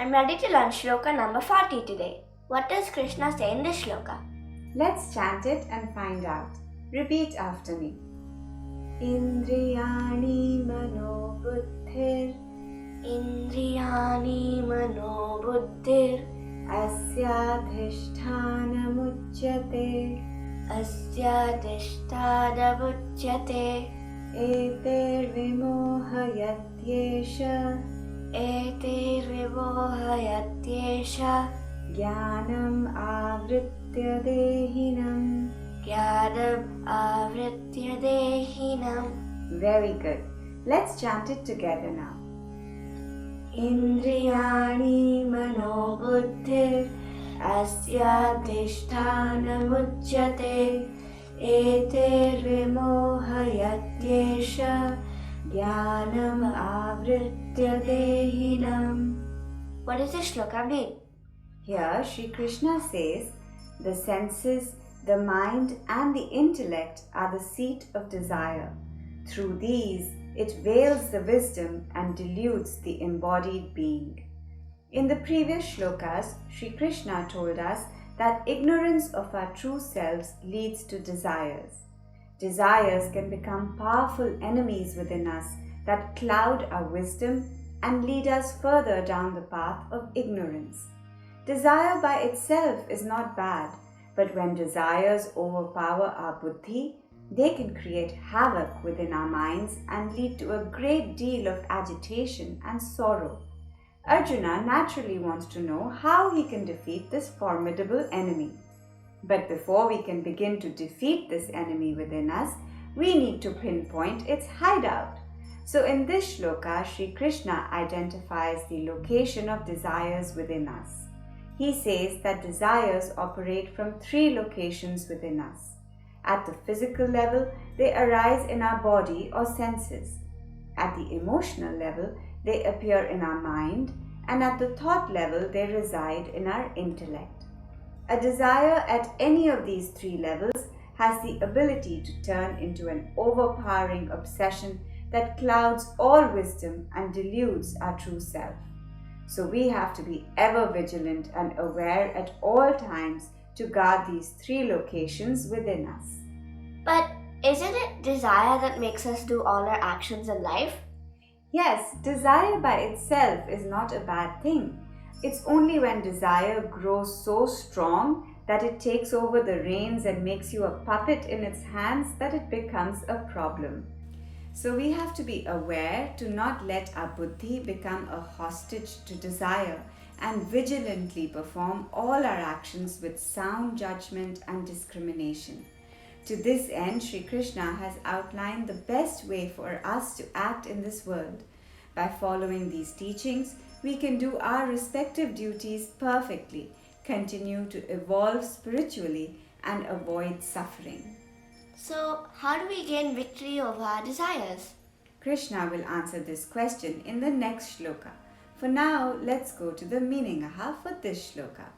I'm ready to learn Shloka number 40 today. What does Krishna say in this Shloka? Let's chant it and find out. Repeat after me. Indriyani mano buddhir Indriyani mano buddhir asyadhisthana muchyate asyadhisthana muchyate eter vimohayatyesha etir vivohayatyesha jnanam avritya dehinam. Jnanam avritya dehinam. Very good. Let's chant it together now. Indriyani mano buddhir Asyadhisthana muchyate etir vimohayatyesha jnanam avritya dehinam. What does this shloka mean? Here Shri Krishna says, the senses, the mind and the intellect are the seat of desire. Through these, it veils the wisdom and deludes the embodied being. In the previous shlokas, Shri Krishna told us that ignorance of our true selves leads to desires. Desires can become powerful enemies within us that cloud our wisdom and lead us further down the path of ignorance. Desire by itself is not bad, but when desires overpower our buddhi, they can create havoc within our minds and lead to a great deal of agitation and sorrow. Arjuna naturally wants to know how he can defeat this formidable enemy. But before we can begin to defeat this enemy within us, we need to pinpoint its hideout. So in this shloka, Shri Krishna identifies the location of desires within us. He says that desires operate from 3 locations within us. At the physical level, they arise in our body or senses. At the emotional level, they appear in our mind, and at the thought level, they reside in our intellect. A desire at any of these 3 levels has the ability to turn into an overpowering obsession that clouds all wisdom and deludes our true self. So we have to be ever vigilant and aware at all times to guard these 3 locations within us. But isn't it desire that makes us do all our actions in life? Yes, desire by itself is not a bad thing. It's only when desire grows so strong that it takes over the reins and makes you a puppet in its hands that it becomes a problem. So we have to be aware to not let our buddhi become a hostage to desire and vigilantly perform all our actions with sound judgment and discrimination. To this end, Shri Krishna has outlined the best way for us to act in this world. By following these teachings, we can do our respective duties perfectly, continue to evolve spiritually, and avoid suffering. So, how do we gain victory over our desires? Krishna will answer this question in the next shloka. For now, let's go to the meaning for this shloka.